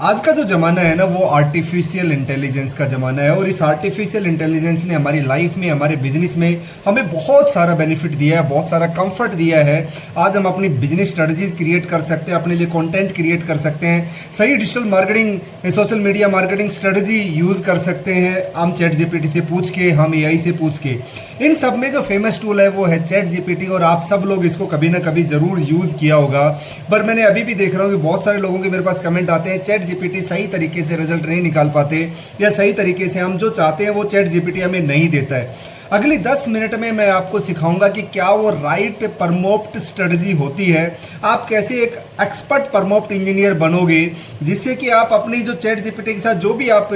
आज का जो ज़माना है ना वो आर्टिफिशियल इंटेलिजेंस का ज़माना है और इस आर्टिफिशियल इंटेलिजेंस ने हमारी लाइफ में हमारे बिजनेस में हमें बहुत सारा बेनिफिट दिया है, बहुत सारा कंफर्ट दिया है। आज हम अपनी बिजनेस स्ट्रेटजीज क्रिएट कर सकते हैं, अपने लिए कंटेंट क्रिएट कर सकते हैं, सही digital marketing social media marketing strategy use कर सकते हैं हम चैट जीपीटी से पूछ के, हम एआई से पूछ के। इन सब में जो फेमस टूल है वो है चैट जीपीटी और आप सब लोग इसको कभी ना कभी ज़रूर यूज़ किया होगा। पर मैंने अभी भी देख रहा हूँ कि बहुत सारे लोगों के मेरे पास कमेंट आते हैं चैट जीपीटी सही तरीके से रिजल्ट नहीं निकाल पाते या सही तरीके से हम जो चाहते हैं वो चैट जीपीटी हमें नहीं देता है। अगली 10 मिनट में मैं आपको सिखाऊंगा कि क्या वो राइट प्रमोप्ट स्ट्रेटजी होती है, आप कैसे एक एक्सपर्ट प्रमोप्ट इंजीनियर बनोगे जिससे कि आप अपनी जो चैट जीपीटी के साथ जो भी आप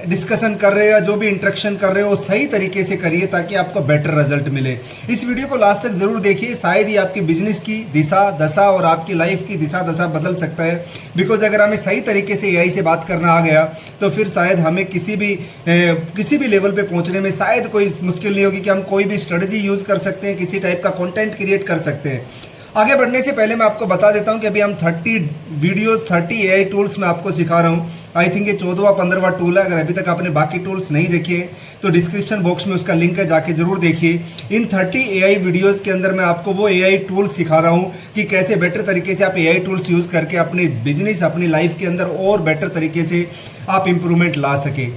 डिस्कशन कर रहे हो या जो भी इंटरेक्शन कर रहे हो सही तरीके से करिए ताकि आपको बेटर रिजल्ट मिले। इस वीडियो को लास्ट तक जरूर देखिए, शायद ही आपकी बिजनेस की दिशा दशा और आपकी लाइफ की दिशा दशा बदल सकता है। बिकॉज अगर हमें सही तरीके से एआई से बात करना आ गया तो फिर शायद हमें किसी भी लेवल पे पहुंचने में शायद कोई मुश्किल नहीं होगी कि हम कोई भी स्ट्रेटजी यूज कर सकते हैं, किसी टाइप का कंटेंट क्रिएट कर सकते हैं। आगे बढ़ने से पहले मैं आपको बता देता हूं कि अभी हम 30 वीडियोस 30 एआई टूल्स में आपको सिखा रहा हूं। आई थिंक ये 14वां 15वां टूल है। अगर अभी तक आपने बाकी टूल्स नहीं देखे तो डिस्क्रिप्शन बॉक्स में उसका लिंक है, जाके जरूर देखिए। इन 30 एआई वीडियोस के अंदर मैं आपको वो एआई टूल्स सिखा रहा हूं कि कैसे बेटर तरीके से आप एआई टूल्स यूज करके अपने बिजनेस अपनी लाइफ के अंदर और बेटर तरीके से आप इंप्रूवमेंट ला सके।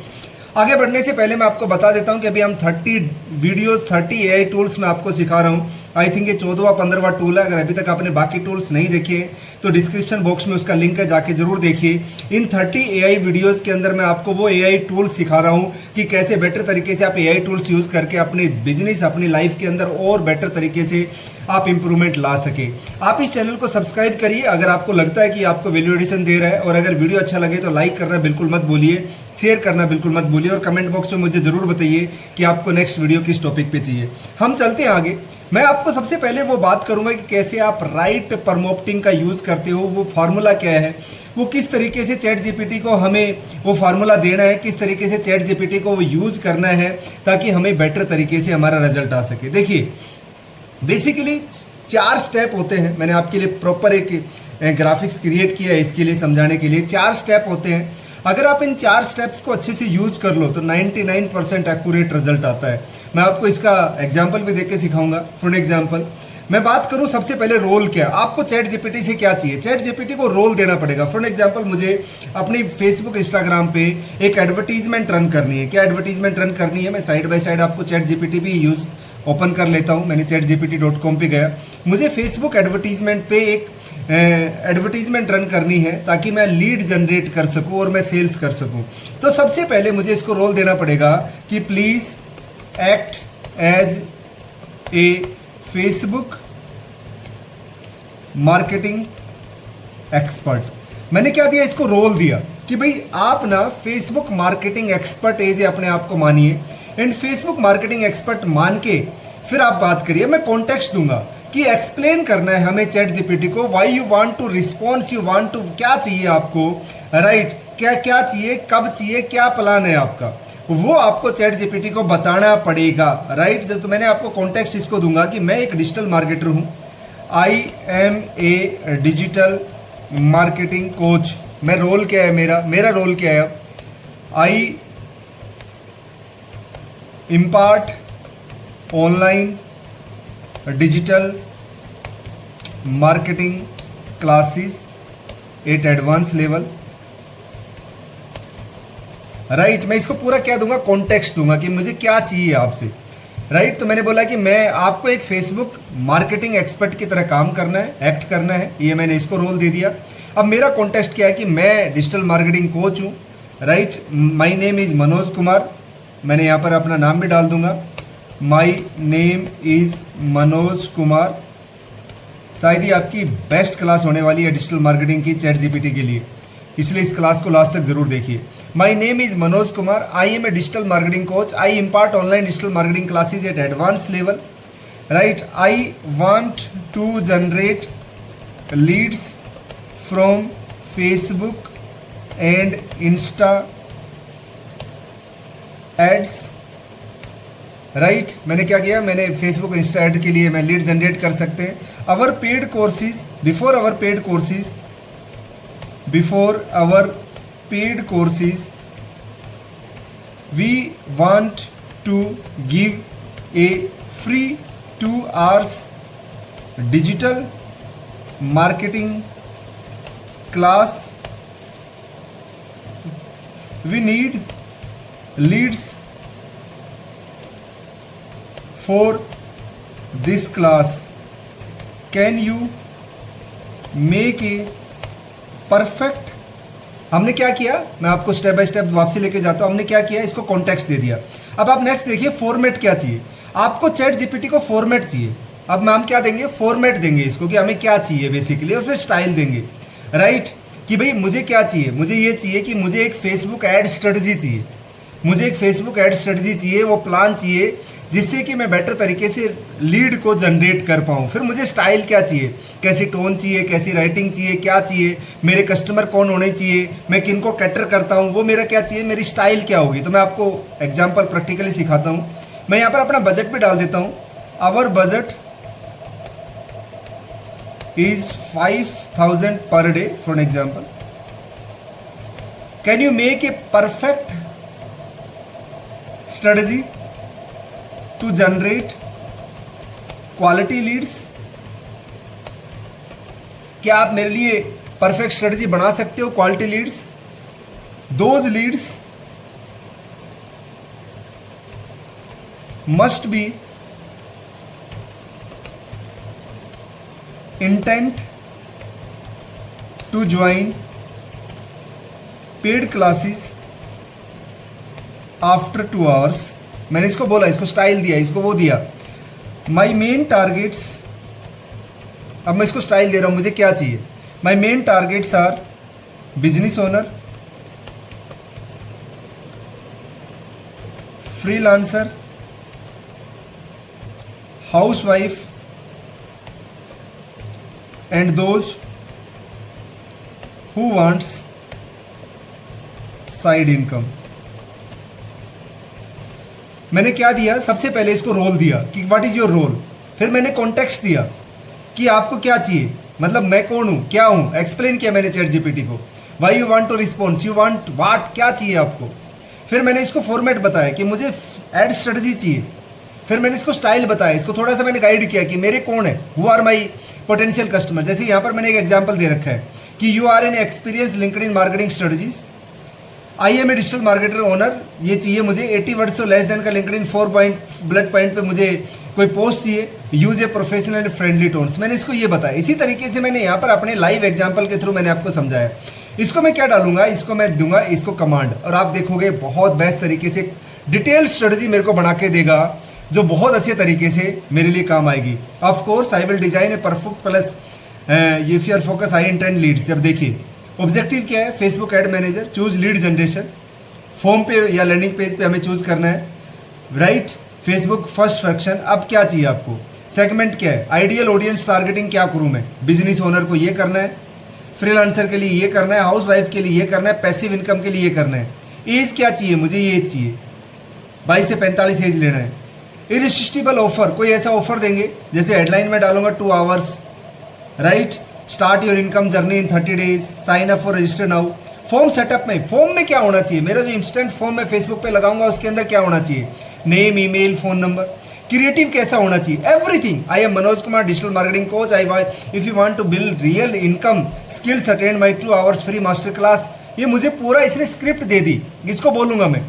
आगे बढ़ने से पहले मैं आपको बता देता हूं कि अभी हम 30 वीडियोस 30 एआई टूल्स में आपको सिखा रहा हूं। आई थिंक ये 14वां 15वां टूल है। अगर अभी तक आपने बाकी टूल्स नहीं देखे तो डिस्क्रिप्शन बॉक्स में उसका लिंक है, जाके जरूर देखिए। इन 30 एआई वीडियोस के अंदर मैं आपको वो एआई टूल्स सिखा रहा हूं कि कैसे बेटर तरीके से आप एआई टूल्स यूज करके अपने बिजनेस अपनी लाइफ के अंदर और बेटर तरीके से आप इंप्रूवमेंट ला सके। आप इस चैनल को सब्सक्राइब करिए अगर आपको लगता है कि आपको वैल्यू एडिशन दे रहा है, और अगर वीडियो अच्छा लगे तो लाइक करना बिल्कुल मत भूलिए, शेयर करना बिल्कुल मत भूलिए और कमेंट बॉक्स में मुझे जरूर बताइए कि आपको नेक्स्ट वीडियो किस टॉपिक पे चाहिए। हम चलते हैं आगे। मैं आपको सबसे पहले वो बात करूंगा कि कैसे आप राइट प्रमोप्टिंग का यूज करते हो, वो फार्मूला क्या है, वो किस तरीके से चैट जीपीटी को हमें वो फार्मूला देना है, किस तरीके से चैट जीपीटी को वो यूज करना है ताकि हमें बेटर तरीके से हमारा रिजल्ट आ सके। देखिए बेसिकली 4 स्टेप होते हैं। मैंने आपके लिए प्रॉपर एक ग्राफिक्स क्रिएट किया है इसके लिए समझाने के लिए। 4 स्टेप होते हैं। अगर आप इन 4 स्टेप्स को अच्छे से यूज कर लो तो 99% एक्यूरेट रिजल्ट आता है। मैं आपको इसका एग्जांपल भी देके सिखाऊंगा। फॉर एग्जांपल मैं बात करूं सबसे पहले रोल क्या, आपको चैट जीपीटी से क्या चाहिए। चैट जीपीटी को रोल देना पड़ेगा। फॉर एग्जांपल मुझे अपनी फेसबुक इंस्टाग्राम पे एक एडवर्टीजमेंट रन करनी है। क्या एडवर्टीजमेंट रन करनी है, मैं साइड बाय साइड आपको चैट जीपीटी भी यूज ओपन कर लेता हूं। मैंने chatgpt.com पे गया, मुझे फेसबुक एडवर्टीजमेंट पे एक एडवर्टीजमेंट रन करनी है ताकि मैं लीड जनरेट कर सकूं और मैं सेल्स कर सकूं। तो सबसे पहले मुझे इसको रोल देना पड़ेगा कि please act as a Facebook marketing expert. मैंने क्या दिया, इसको रोल दिया कि भाई आप ना फेसबुक मार्केटिंग एक्सपर्ट एज अपने आप को मानिए एंड फेसबुक मार्केटिंग एक्सपर्ट मान के फिर आप बात करिए। मैं कॉन्टेक्स्ट दूंगा कि एक्सप्लेन करना है हमें चैट जीपीटी को why you want to response, you want to, क्या चाहिए आपको, राइट, क्या क्या चाहिए, कब चाहिए, क्या प्लान है आपका, वो आपको चैट जीपीटी को बताना पड़ेगा, राइट। जैसे मैंने आपको कॉन्टेक्स्ट इसको दूंगा कि मैं एक डिजिटल मार्केटर हूं, I am a digital marketing coach. मैं रोल क्या है, मेरा रोल क्या है, I impart online digital marketing classes at advance level, right. मैं इसको पूरा क्या दूंगा, कॉन्टेक्स्ट दूंगा कि मुझे क्या चाहिए आपसे, राइट। तो मैंने बोला कि मैं आपको एक फेसबुक मार्केटिंग एक्सपर्ट की तरह काम करना है, एक्ट करना है, ये मैंने इसको रोल दे दिया। अब मेरा कॉन्टेक्स्ट क्या है कि मैं डिजिटल मार्केटिंग कोच हूँ, right. My name is Manoj Kumar, मैंने यहाँ पर अपना नाम भी डाल दूंगा, माई नेम इज मनोज कुमार। शायद ही आपकी बेस्ट क्लास होने वाली है डिजिटल मार्केटिंग की चैट जीपीटी के लिए, इसलिए इस क्लास को लास्ट तक जरूर देखिए। My name is Manoj Kumar, I am a digital marketing coach, I impart online digital marketing classes at advance level, right. I want to generate leads from Facebook and Insta ads, right. मैंने क्या किया, मैंने Facebook Insta add के लिए मैं lead generate कर सकते हैं। Our paid courses, before our paid courses before our paid courses we want to give a free 2 hours digital marketing class. We need leads for this class. Can you make a perfect? हमने क्या किया, मैं आपको step by step वापसी लेके जाता हूं. हमने क्या किया, इसको कॉन्टेक्स्ट दे दिया. अब आप नेक्स्ट देखिए, फॉर्मेट क्या चाहिए आपको. चैट जीपीटी को फॉर्मेट चाहिए. अब हम क्या देंगे, फॉर्मेट देंगे इसको कि हमें क्या चाहिए बेसिकली, और फिर स्टाइल देंगे. राइट कि भाई मुझे क्या चाहिए, मुझे ये चाहिए कि मुझे एक फेसबुक ऐड स्ट्रेटजी चाहिए. मुझे एक फेसबुक ऐड स्ट्रेटजी चाहिए, वो प्लान चाहिए जिससे कि मैं बेटर तरीके से लीड को जनरेट कर पाऊँ. फिर मुझे स्टाइल क्या चाहिए, कैसी टोन चाहिए, कैसी राइटिंग चाहिए, क्या चाहिए, मेरे कस्टमर कौन होने चाहिए, मैं किन को कैटर करता हूँ, वो मेरा क्या चाहिए, मेरी स्टाइल क्या होगी. तो मैं आपको एग्जाम्पल प्रैक्टिकली सिखाता हूँ. मैं यहाँ पर अपना बजट भी डाल देता हूँ. Our budget is 5,000 per day for example. Can you make a perfect strategy to generate quality leads? क्या आप मेरे लिए परफेक्ट स्ट्रेटजी बना सकते हो, quality leads? Those leads must be intent to join paid classes after 2 hours. मैंने इसको बोला, इसको स्टाइल दिया, इसको वो दिया. माई मेन टारगेट्स, अब मैं इसको स्टाइल दे रहा हूं, मुझे क्या चाहिए. My main targets are business owner, freelancer, housewife and those who wants side income. मैंने क्या दिया, सबसे पहले इसको रोल दिया कि व्हाट इज योर रोल. फिर मैंने कॉन्टेक्स्ट दिया कि आपको क्या चाहिए, मतलब मैं कौन हूँ, क्या हूँ, एक्सप्लेन किया मैंने चैट जीपीटी को. Why you want to response, you want what, क्या चाहिए आपको. फिर मैंने इसको फॉर्मेट बताया कि मुझे एड स्ट्रेटजी चाहिए. फिर मैंने इसको स्टाइल बताया, इसको थोड़ा सा मैंने गाइड किया कि मेरे कौन है, who are my potential customer. जैसे यहाँ पर मैंने एक एग्जाम्पल दे रखा है कि you are an experience LinkedIn marketing strategies, I am a digital marketer owner. ये चाहिए मुझे 80 वर्ड से लेस देन का लिंक्डइन 4 पॉइंट बुलेट पॉइंट पे मुझे कोई पोस्ट चाहिए. Use a professional and friendly tones. मैंने इसको ये बताया. इसी तरीके से मैंने यहाँ पर अपने लाइव एग्जांपल के थ्रू मैंने आपको समझाया. इसको मैं क्या डालूंगा, इसको मैं दूंगा इसको कमांड, और आप देखोगे बहुत बेस्ट तरीके से डिटेल स्ट्रेटजी मेरे को बना के देगा जो बहुत अच्छे तरीके से मेरे लिए काम आएगी. Of course I will design a perfect plus if your focus I intent leads. अब देखिए ऑब्जेक्टिव क्या है, Facebook ad manager, choose lead generation. Form पे या लैंडिंग पेज पे हमें चूज करना है. Right, Facebook first fraction. अब क्या चाहिए आपको, सेगमेंट क्या है, आइडियल ऑडियंस टारगेटिंग क्या करूं मैं, बिजनेस ओनर को ये करना है, फ्रीलांसर के लिए ये करना है, हाउस वाइफ के लिए ये करना है, पैसिव इनकम के लिए ये करना है. एज क्या चाहिए, मुझे ये एज चाहिए, 22 से 45 एज लेना है. इरिसिस्टिबल ऑफर, कोई ऐसा ऑफर देंगे जैसे हेडलाइन में डालूंगा 2 hours. Right, start your income journey in 30 days, sign up for register now. Form setup में, फॉर्म में क्या होना चाहिए, मेरा जो इंस्टेंट फॉर्म मैं फेसबुक पे लगाऊंगा उसके अंदर क्या होना चाहिए, name, email, phone number. Creative कैसा होना चाहिए, everything. I am Manoj Kumar, digital marketing coach. I want, if you want to build real income skills, attend my 2 hours free master class. ये मुझे पूरा इसने स्क्रिप्ट दे दी, इसको बोलूंगा मैं.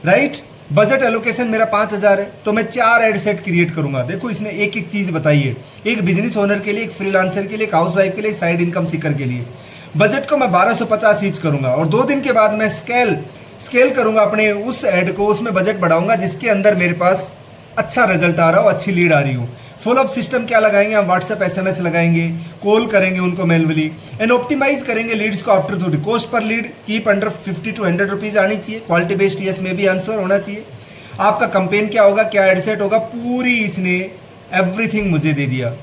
राइट, बजट एलोकेशन मेरा 5,000 है, तो मैं 4 एड सेट क्रिएट करूंगा. देखो इसने एक एक चीज बताई है, एक बिजनेस ओनर के लिए, एक फ्रीलांसर के लिए, एक हाउस वाइफ के लिए, एक साइड इनकम सीकर के लिए. बजट को मैं 1250 ईच करूंगा, और 2 दिन के बाद मैं स्केल करूंगा अपने उस एड को, उसमें बजट बढ़ाऊंगा जिसके अंदर मेरे पास अच्छा रिजल्ट आ रहा हो, अच्छी लीड आ रही हो. फॉलोअप सिस्टम क्या लगाएंगे हम, व्हाट्सएप SMS लगाएंगे, कॉल करेंगे उनको मैनुअली, एंड ऑप्टिमाइज करेंगे लीड्स को after 2 cost per lead keep under 50 to 100 rupees आनी चाहिए. क्वालिटी बेस्ड यस में भी आंसर होना चाहिए. आपका कंपेन क्या होगा, क्या एडसेट होगा, पूरी इसने एवरीथिंग मुझे दे दिया.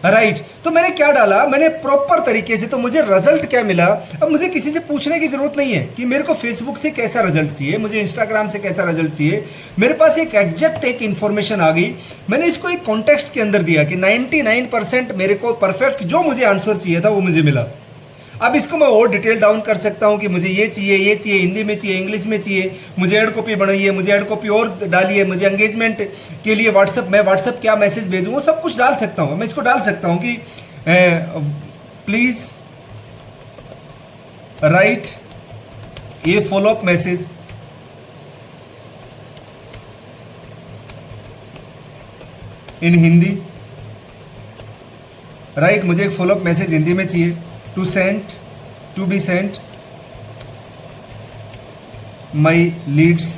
राइट, तो मैंने क्या डाला, मैंने प्रॉपर तरीके से, तो मुझे रिजल्ट क्या मिला. अब मुझे किसी से पूछने की जरूरत नहीं है कि मेरे को फेसबुक से कैसा रिजल्ट चाहिए, मुझे इंस्टाग्राम से कैसा रिजल्ट चाहिए. मेरे पास एक एग्जैक्ट एक इन्फॉर्मेशन आ गई. मैंने इसको एक कॉन्टेक्स्ट के अंदर दिया कि 99% मेरे को परफेक्ट जो मुझे आंसर चाहिए था वो मुझे मिला. अब इसको मैं और डिटेल डाउन कर सकता हूं कि मुझे ये चाहिए, हिंदी में चाहिए, इंग्लिश में चाहिए, मुझे ऐड कॉपी बनाइए, मुझे ऐड कॉपी और डालिए, मुझे एंगेजमेंट के लिए मैं व्हाट्सअप क्या मैसेज भेजूँ, वो सब कुछ डाल सकता हूँ। मैं इसको डाल सकता हूँ कि please write a follow up message in Hindi, right मुझे एक फॉलोअप मैसेज हिंदी में चाहिए, to be sent my leads.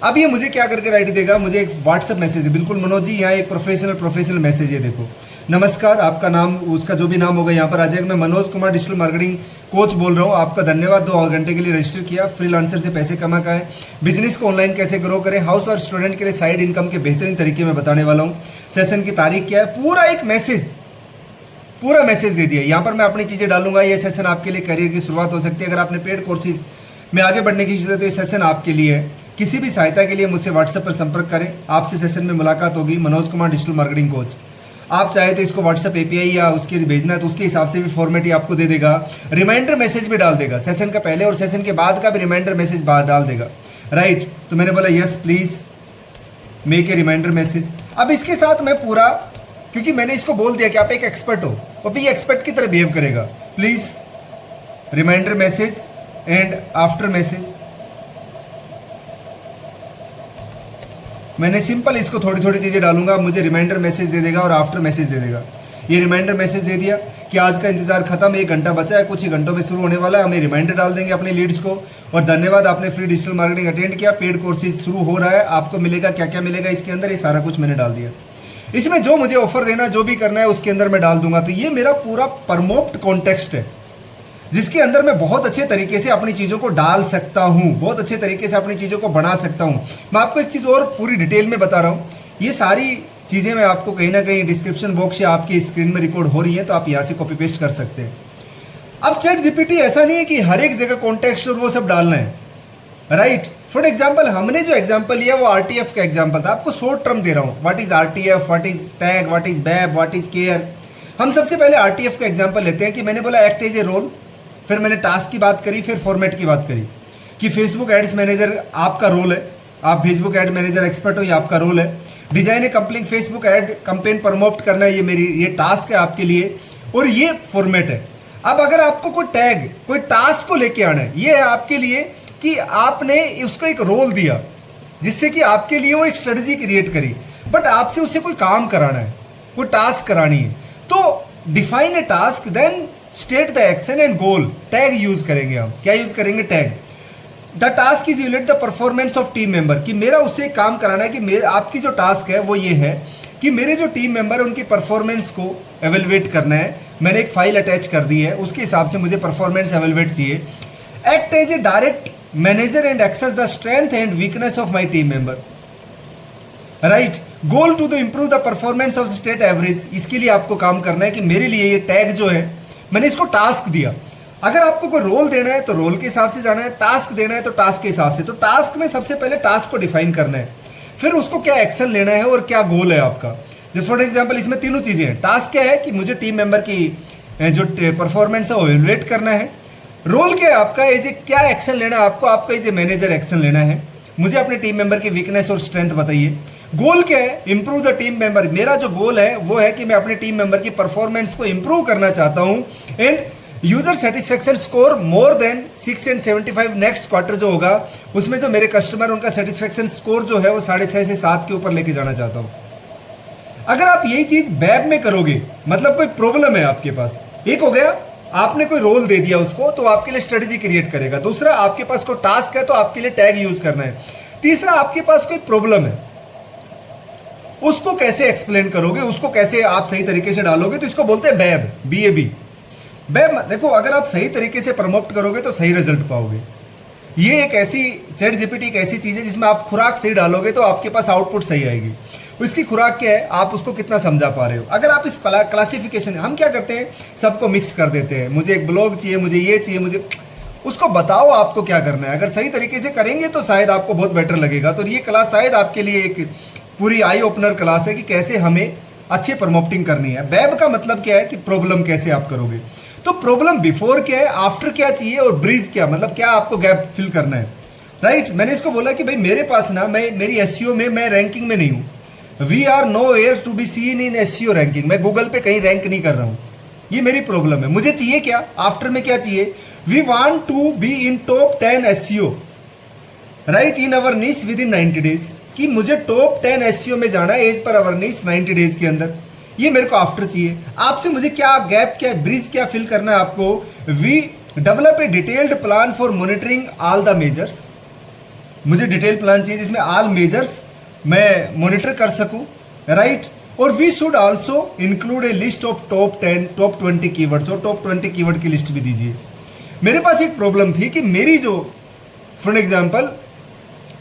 अब ये मुझे क्या करके राइट देगा, मुझे एक व्हाट्सएप मैसेज है, बिल्कुल मनोज जी यहाँ एक प्रोफेशनल मैसेज है, देखो नमस्कार, आपका नाम उसका जो भी नाम होगा यहाँ पर आ जाएगा। मैं Manoj Kumar digital marketing coach बोल रहा हूँ, आपका धन्यवाद 2 घंटे के लिए रजिस्टर किया। फ्रीलांसर से पैसे कमा का है, बिजनेस को ऑनलाइन कैसे ग्रो करें, हाउस और स्टूडेंट के लिए साइड इनकम के बेहतरीन तरीके में बताने वाला हूँ। सेशन की तारीख क्या है, पूरा एक मैसेज, पूरा मैसेज दे दिया। यहाँ पर मैं अपनी चीज़ें डालूंगा। ये सेशन आपके लिए करियर की शुरुआत हो सकती है। अगर आपने पेड कोर्सेज में आगे बढ़ने की इच्छा है तो ये सेशन आपके लिए है। किसी भी सहायता के लिए मुझसे व्हाट्सएप पर संपर्क करें, आपसे सेशन में मुलाकात होगी। Manoj Kumar digital marketing coach. आप चाहे तो इसको व्हाट्सएप एपीआई या उसके भेजना है तो उसके हिसाब से भी फॉर्मेट ही आपको दे देगा। रिमाइंडर मैसेज भी डाल देगा, सेशन का पहले और सेशन के बाद का भी रिमाइंडर मैसेज डाल देगा, राइट। तो मैंने बोला yes please make a reminder message. अब इसके साथ मैं पूरा, क्योंकि मैंने इसको बोल दिया कि आप एक एक्सपर्ट हो, वो भी एक्सपर्ट की तरह बिहेव करेगा। Please reminder message and after message. मैंने सिंपल इसको थोड़ी थोड़ी चीज़ें डालूंगा, मुझे रिमाइंडर मैसेज दे देगा और आफ्टर मैसेज दे देगा। ये रिमाइंडर मैसेज दे दिया कि आज का इंतजार खत्म, 1 घंटा बचा है, कुछ ही घंटों में शुरू होने वाला है। हमें रिमाइंडर डाल देंगे अपने लीड्स को, और धन्यवाद आपने फ्री डिजिटल मार्केटिंग अटेंड किया, पेड कोर्सेज शुरू हो रहा है, आपको मिलेगा क्या क्या मिलेगा इसके अंदर, ये सारा कुछ मैंने डाल दिया। इसमें जो मुझे ऑफर देना, जो भी करना है उसके अंदर मैं डाल दूंगा। तो ये मेरा पूरा प्रमोट कॉन्टेक्स्ट है, जिसके अंदर मैं बहुत अच्छे तरीके से अपनी चीज़ों को डाल सकता हूँ, बहुत अच्छे तरीके से अपनी चीज़ों को बना सकता हूँ। मैं आपको एक चीज़ और पूरी डिटेल में बता रहा हूँ। ये सारी चीज़ें मैं आपको कहीं ना कहीं डिस्क्रिप्शन बॉक्स या आपकी स्क्रीन में रिकॉर्ड हो रही है, तो आप यहाँ से कॉपी पेस्ट कर सकते हैं। अब चैट जीपीटी ऐसा नहीं है कि हर एक जगह कॉन्टेक्स्ट और वो सब डालना है, राइट। फॉर एग्जाम्पल हमने जो एग्जाम्पल लिया वो आरटीएफ का एग्जाम्पल था। आपको शॉर्ट टर्म दे रहा हूँ, what is RTF, what is tag, what is babe, what is care. हम सबसे पहले आरटीएफ का एग्जाम्पल लेते हैं कि मैंने बोला एक्ट एज ए रोल, फिर मैंने टास्क की बात करी, फिर फॉर्मेट की बात करी कि फेसबुक एड्स मैनेजर आपका रोल है, आप फेसबुक एड मैनेजर एक्सपर्ट हो, ये आपका रोल है। Design a complete Facebook ad campaign promote करना है, ये टास्क है आपके लिए, और ये फॉर्मेट है। अब अगर आपको कोई टैग, कोई टास्क को लेके आना है, ये है आपके लिए कि आपने उसको एक रोल दिया जिससे कि आपके लिए वो एक स्ट्रेटजी क्रिएट करी, बट आपसे उससे कोई काम कराना है, कोई टास्क करानी है। तो define a task, then state the action and goal. Tag use करेंगे हम, क्या यूज करेंगे, tag. The task is evaluate the performance of team member, कि मेरा उससे काम कराना है कि आपकी जो टास्क है वो ये है कि मेरे जो टीम मेंबर है उनकी परफॉर्मेंस को एवेलुएट करना है। मैंने एक फाइल अटैच कर दी है, उसके हिसाब से मुझे परफॉर्मेंस एवेलुएट चाहिए। Act as a direct manager and access the strength and weakness of my team member, right. Goal to the improve the performance of state average, इसके लिए आपको काम करना है कि मेरे लिए ये टैग जो है, मैंने इसको टास्क दिया। अगर आपको कोई रोल देना है तो रोल के हिसाब से जाना है, टास्क देना है तो टास्क के हिसाब से। तो टास्क में सबसे पहले टास्क को डिफाइन करना है, फिर उसको क्या एक्शन लेना है और क्या गोल है आपका। जैसे फॉर एग्जांपल इसमें तीनों चीजें हैं। टास्क क्या है कि मुझे टीम मेंबर की जो परफॉर्मेंस है वो इवैल्यूएट करना है। रोल क्या है आपका, एज ए क्या एक्शन लेना है आपको, आपका एज ए मैनेजर एक्शन लेना है, मुझे अपने टीम मेंबर की वीकनेस और स्ट्रेंथ बताइए। गोल क्या है, इंप्रूव द टीम मेंबर। मेरा जो गोल है वो है कि मैं अपने टीम मेंबर की परफॉर्मेंस को इंप्रूव करना चाहता हूं। And user satisfaction score more than 6 and 75। Next quarter जो होगा उसमें जो मेरे कस्टमर, उनका सेटिस्फेक्शन स्कोर जो है वो 6.5 से 7 के ऊपर लेके जाना चाहता हूं। अगर आप यही चीज वेब में करोगे, मतलब कोई प्रॉब्लम है आपके पास, एक हो गया आपने कोई रोल दे दिया उसको, तो आपके लिए स्ट्रेटजी क्रिएट करेगा। दूसरा, आपके पास कोई टास्क है तो आपके लिए टैग यूज करना है। तीसरा, आपके पास कोई प्रॉब्लम है, उसको कैसे एक्सप्लेन करोगे, उसको कैसे आप सही तरीके से डालोगे, तो इसको बोलते हैं बैब, BAB। बैब देखो, अगर आप सही तरीके से प्रमोट करोगे तो सही रिजल्ट पाओगे। ये एक ऐसी चैट जीपीटी एक ऐसी चीज है जिसमें आप खुराक सही डालोगे तो आपके पास आउटपुट सही आएगी। इसकी खुराक क्या है, आप उसको कितना समझा पा रहे हो। अगर आप इस क्लासिफिकेशन, हम क्या करते हैं, सबको मिक्स कर देते हैं, मुझे एक ब्लॉग चाहिए, मुझे ये चाहिए, मुझे, उसको बताओ आपको क्या करना है। अगर सही तरीके से करेंगे तो शायद आपको बहुत बेटर लगेगा। तो ये क्लास शायद आपके लिए एक पूरी आई ओपनर क्लास है कि कैसे हमें अच्छी प्रमोटिंग करनी है। वेब का मतलब क्या है कि प्रॉब्लम कैसे आप करोगे। तो प्रॉब्लम बिफोर क्या है, आफ्टर क्या चाहिए और ब्रीज क्या, मतलब क्या आपको गैप फिल करना है, राइट। मैंने इसको बोला कि भाई मेरे पास ना, मैं मेरी एसईओ में मैं रैंकिंग में नहीं हूँ। We are nowhere to be seen in SEO ranking, मैं गूगल पे कहीं रैंक नहीं कर रहा हूँ। ये मेरी प्रॉब्लम है। मुझे चाहिए क्या, आफ्टर में क्या चाहिए, we want to be in top 10 SEO, right, in our niche within 90 days, कि मुझे टॉप 10 एसईओ में जाना है एज पर अवर नीस 90 डेज के अंदर। ये मेरे को आफ्टर चाहिए। आपसे मुझे क्या गैप, क्या ब्रिज, क्या फिल करना है आपको, we develop a detailed plan for monitoring all the measures. मुझे डिटेल प्लान चाहिए जिसमें ऑल मेजर्स मैं मॉनिटर कर सकूं, राइट। और we should also include a list of top 10 top 20 keywords, और टॉप 20 कीवर्ड की लिस्ट भी दीजिए। मेरे पास एक प्रॉब्लम थी कि मेरी जो, फॉर एग्जाम्पल,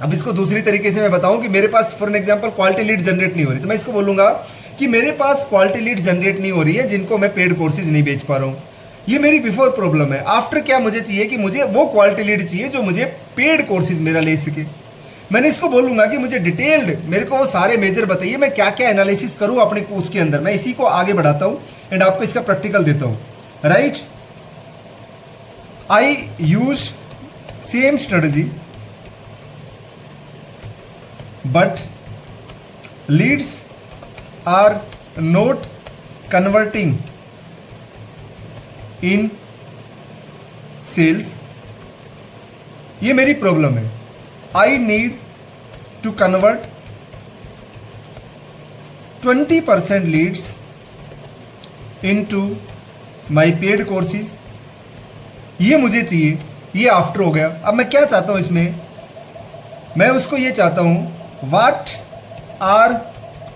अब इसको दूसरी तरीके से मैं बताऊं कि मेरे पास for example quality lead generate नहीं हो रही, तो मैं इसको बोलूंगा कि मेरे पास क्वालिटी लीड जनरेट नहीं हो रही है जिनको मैं पेड कोर्सेज नहीं बेच पा रहा हूं। ये मेरी बिफोर प्रॉब्लम है। आफ्टर क्या मुझे चाहिए कि मुझे वो क्वालिटी लीड चाहिए जो मुझे पेड कोर्सेज मेरा ले सके। मैंने इसको बोलूंगा कि मुझे डिटेल्ड मेरे को वो सारे मेजर बताइए, मैं क्या क्या एनालिसिस करूं अपने उसके अंदर। मैं इसी को आगे बढ़ाता हूं एंड आपको इसका प्रैक्टिकल देता हूं, right. I use same strategy but leads are not converting in sales। ये मेरी प्रॉब्लम है। I need to convert 20% leads into my paid courses. ये मुझे चाहिए, ये आफ्टर हो गया। अब मैं क्या चाहता हूं इसमें, मैं उसको ये चाहता हूं, what are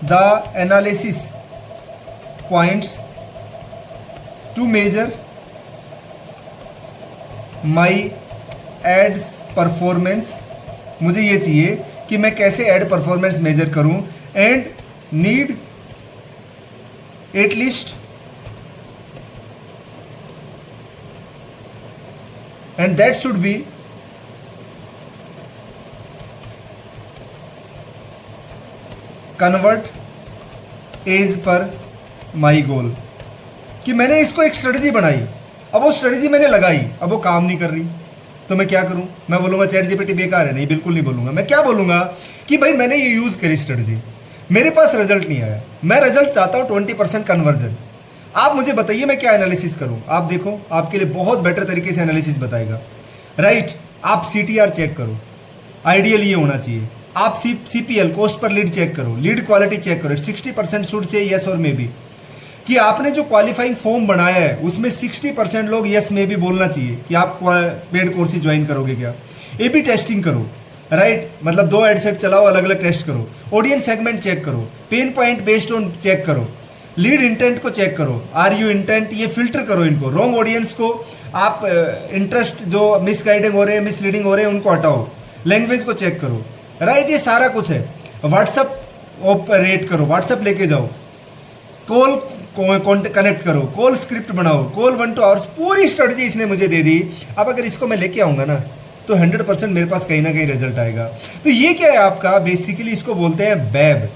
the analysis points to measure my ads performance। मुझे ये चाहिए कि मैं कैसे एड परफॉर्मेंस मेजर करूं, and need at least and that should be convert as per my गोल। कि मैंने इसको एक स्ट्रेटजी बनाई, अब वो स्ट्रेटजी मैंने लगाई, अब वो काम नहीं कर रही, तो मैं क्या करूं, मैं बोलूंगा चैट जीपीटी बेकार है? नहीं, बिल्कुल नहीं बोलूंगा। मैं क्या बोलूंगा कि भाई मैंने ये यूज करी स्ट्रेटजी, मेरे पास रिजल्ट नहीं आया, मैं रिजल्ट चाहता हूं 20% कन्वर्जन। आप मुझे बताइए मैं क्या एनालिसिस करूं। आप देखो, आपके लिए बहुत बेटर तरीके से एनालिसिस बताएगा, राइट। आप सीटीआर चेक करो, आइडियल ये होना चाहिए। आप CPL cost per lead check करो, लीड क्वालिटी चेक करो। 60% शुड से यस और मे बी, कि आपने जो क्वालिफाइंग फॉर्म बनाया है उसमें 60% लोग यस में भी बोलना चाहिए कि आप पेड कोर्सेज ज्वाइन करोगे क्या। ए बी टेस्टिंग करो, राइट, मतलब 2 एड सेट चलाओ, अलग अलग टेस्ट करो। ऑडियंस सेगमेंट चेक करो, pain point based on check करो, लीड इंटेंट को चेक करो, आर यू इंटेंट, ये फिल्टर करो इनको। रॉन्ग ऑडियंस को आप इंटरेस्ट जो मिसगाइडिंग हो रहे हैं, मिसलीडिंग हो रहे हैं, उनको हटाओ। लैंग्वेज को चेक करो, राइट, ये सारा कुछ है। व्हाट्सअप ऑपरेट करो, व्हाट्सअप लेके जाओ, कॉल कनेक्ट करो, कॉल स्क्रिप्ट बनाओ, कॉल 1 to आवर्स, पूरी स्ट्रेटजी इसने मुझे दे दी। अब अगर इसको मैं लेके आऊंगा ना तो 100% मेरे पास कहीं ना कहीं रिजल्ट आएगा। तो ये क्या है आपका, बेसिकली इसको बोलते हैं बैब,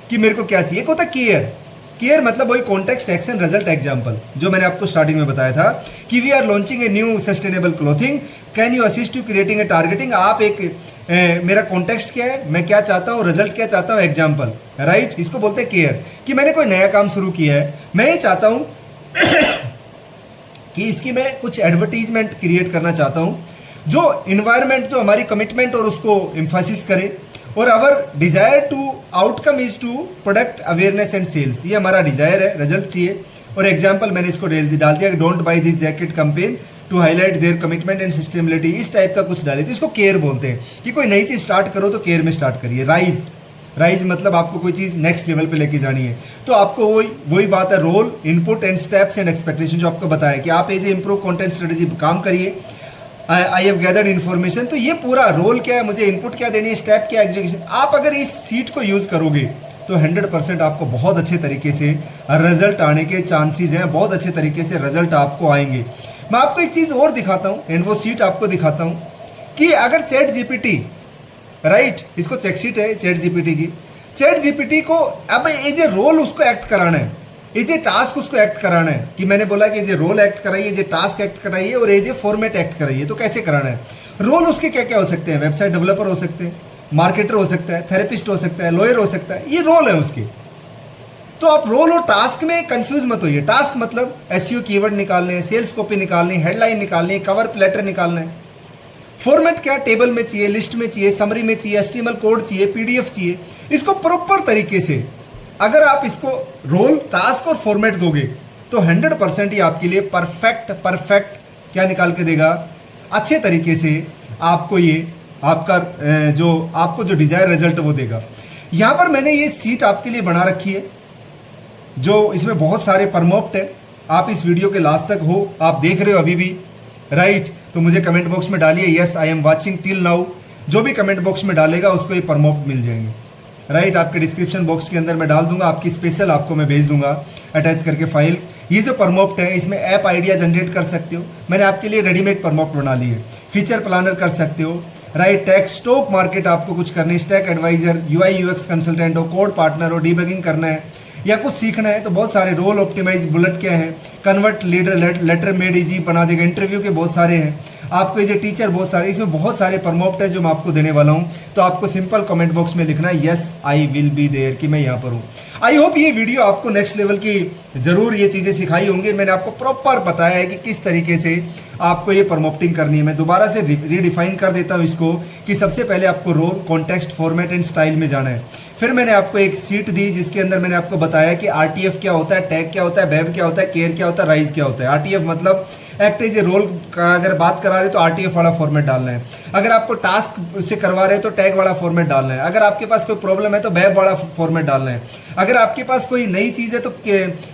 कि मेरे को क्या चाहिए। एक होता है केयर, केयर मतलब वही कॉन्टेक्स्ट एक्शन रिजल्ट एग्जांपल, जो मैंने आपको स्टार्टिंग में बताया था कि we are launching a new sustainable clothing, can you assist to creating a targeting. आप एक मेरा कॉन्टेक्स्ट क्या है, मैं क्या चाहता हूँ, रिजल्ट क्या चाहता हूँ, एग्जाम्पल, राइट। इसको बोलते हैं केयर, कि मैंने कोई नया काम शुरू किया है, मैं ये चाहता हूँ कि इसकी मैं कुछ एडवर्टीजमेंट क्रिएट करना चाहता हूँ जो इन्वायरमेंट, जो हमारी कमिटमेंट और उसको एम्फासिस करे। और our desire to outcome is to product awareness and sales, ये हमारा डिजायर है, रिजल्ट चाहिए। और एग्जाम्पल मैंने इसको डाल दिया, don't buy this jacket campaign to highlight their commitment and sustainability, इस टाइप का कुछ डाले। तो इसको केयर बोलते हैं, कि कोई नई चीज स्टार्ट करो तो केयर में स्टार्ट करिए। राइज, राइज मतलब आपको कोई चीज नेक्स्ट लेवल पे लेके जानी है, तो आपको वही बात है, role, input and steps and expectation, जो आपको बताया कि आप as a improve content strategy काम करिए। आई हैव गैदर्ड इन्फॉर्मेशन, तो ये पूरा रोल क्या है, मुझे इनपुट क्या देनी है, स्टेप क्या, एग्जीक्यूशन। आप अगर इस सीट को यूज करोगे तो 100% आपको बहुत अच्छे तरीके से रिजल्ट आने के चांसेस हैं, बहुत अच्छे तरीके से रिजल्ट आपको आएंगे। मैं आपको एक चीज और दिखाता हूं, एंड वो सीट आपको दिखाता हूं कि अगर चैट जीपीटी, राइट, इसको चेक शीट है चैट जीपीटी की, चैट जीपीटी को अब एज ए रोल उसको एक्ट कराना है, एज ए टास्क उसको एक्ट कराना है, कि मैंने बोला कि एज ए रोल एक्ट कराइए, एज ए टास्क एक्ट कराइए और एज ए फॉर्मेट एक्ट कराइए। तो कैसे कराना है? रोल उसके क्या क्या हो सकते हैं? वेबसाइट डेवलपर हो सकते हैं, मार्केटर हो सकता है, थेरेपिस्ट हो सकता है, लॉयर हो सकता है, ये रोल है उसके। तो आप रोल और टास्क में कंफ्यूज मत होइए। टास्क मतलब एसईओ कीवर्ड निकालने हैं, सेल्स कॉपी निकालनी, हेडलाइन निकालनी है, कवर लेटर निकालना है। फॉर्मेट क्या? टेबल में चाहिए, लिस्ट में चाहिए, समरी में चाहिए, एचटीएमएल कोड चाहिए, पीडीएफ चाहिए। इसको प्रॉपर तरीके से अगर आप इसको रोल, टास्क और फॉर्मेट दोगे तो 100% ही आपके लिए परफेक्ट क्या निकाल के देगा? अच्छे तरीके से आपको ये आपका जो डिजायर रिजल्ट वो देगा। यहां पर मैंने ये सीट आपके लिए बना रखी है, जो इसमें बहुत सारे प्रमोप्ट है। आप इस वीडियो के लास्ट तक हो, आप देख रहे हो अभी भी, राइट? तो मुझे कमेंट बॉक्स में डालिए yes I am watching till now. जो भी कमेंट बॉक्स में डालेगा उसको ये प्रमोप्ट मिल जाएंगे, राइट? आपके डिस्क्रिप्शन बॉक्स के अंदर मैं डाल दूंगा, आपकी स्पेशल आपको मैं भेज दूंगा अटैच करके फाइल। ये जो प्रमोप्ट है इसमें ऐप आइडिया जनरेट कर सकते हो, मैंने आपके लिए रेडीमेड प्रमोप्ट बना ली है। फीचर प्लानर कर सकते हो, राइट? टेक स्टॉक मार्केट आपको कुछ करनी है, stack advisor, UI UX consultant हो, कोड पार्टनर हो, डीबगिंग करना है या कुछ सीखना है तो बहुत सारे रोल ऑप्टिमाइज बुलेट क्या है, convert leader letter made easy बना देगा, इंटरव्यू के बहुत सारे हैं, आपको ये टीचर बहुत सारे, इसमें बहुत सारे प्रमोप्ट है जो मैं आपको देने वाला हूं। तो आपको सिंपल कमेंट बॉक्स में लिखना है yes I will be there, कि मैं यहाँ पर हूँ। आई होप ये वीडियो आपको नेक्स्ट लेवल की जरूर ये चीज़ें सिखाई होंगी। मैंने आपको प्रॉपर बताया है कि किस तरीके से आपको ये प्रमोटिंग करनी है। मैं दोबारा से रीडिफाइन कर देता हूँ इसको, कि सबसे पहले आपको role, context, format and style में जाना है। फिर मैंने आपको एक सीट दी जिसके अंदर मैंने आपको बताया कि आरटीएफ क्या होता है, टैग क्या होता है, वेब क्या होता है, केयर क्या होता है, राइज क्या होता है। आरटीएफ मतलब एक्ट एज ए रोल का अगर बात करा रहे तो आरटीएफ वाला फॉर्मेट डालना है। अगर आपको टास्क से करवा रहे हो तो टैग वाला फॉर्मेट डालना है। अगर आपके पास कोई प्रॉब्लम है तो वेब वाला फॉर्मेट डालना है। अगर आपके पास कोई नई चीज़ है तो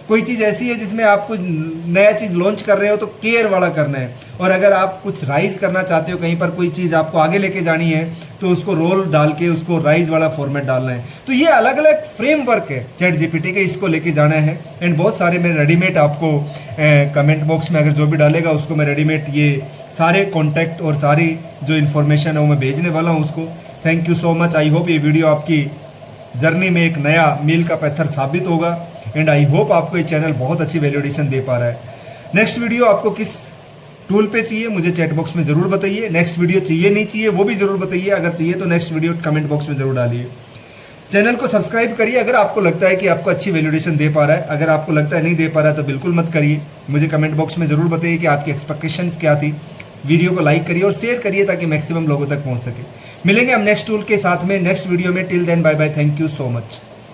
कोई चीज़ ऐसी है जिसमें आप कुछ नया चीज़ लॉन्च कर रहे हो तो केयर वाला करना है। और अगर आप कुछ राइज करना चाहते हो, कहीं पर कोई चीज़ आपको आगे लेके जानी है तो उसको रोल डाल के उसको राइज वाला फॉर्मेट डालना है। तो ये अलग अलग फ्रेमवर्क है चैट जीपीटी के, इसको लेके जाना है। एंड बहुत सारे मैं रेडीमेड आपको कमेंट बॉक्स में अगर जो भी डालेगा उसको मैं रेडीमेड ये सारे कॉन्टैक्ट और सारी जो इन्फॉर्मेशन है वो मैं भेजने वाला हूँ उसको। Thank you so much. I hope ये वीडियो आपकी जर्नी में एक नया मील का पत्थर साबित होगा। एंड आई होप आपको ये चैनल बहुत अच्छी वैल्यूएडिशन दे पा रहा है। नेक्स्ट वीडियो आपको किस टूल पे चाहिए मुझे चैट बॉक्स में ज़रूर बताइए। नेक्स्ट वीडियो चाहिए नहीं चाहिए वो भी ज़रूर बताइए। अगर चाहिए तो नेक्स्ट वीडियो कमेंट बॉक्स में ज़रूर डालिए। चैनल को सब्सक्राइब करिए अगर आपको लगता है कि आपको अच्छी वैल्यूएडिशन दे पा रहा है। अगर आपको लगता है नहीं दे पा रहा है तो बिल्कुल मत करिए। मुझे कमेंट बॉक्स में ज़रूर बताइए कि आपकी एक्सपेक्टेशंस क्या थी। वीडियो को लाइक करिए और शेयर करिए ताकि मैक्सिमम लोगों तक पहुंच सके। मिलेंगे हम नेक्स्ट टूल के साथ में नेक्स्ट वीडियो में। Till then bye bye, thank you so much.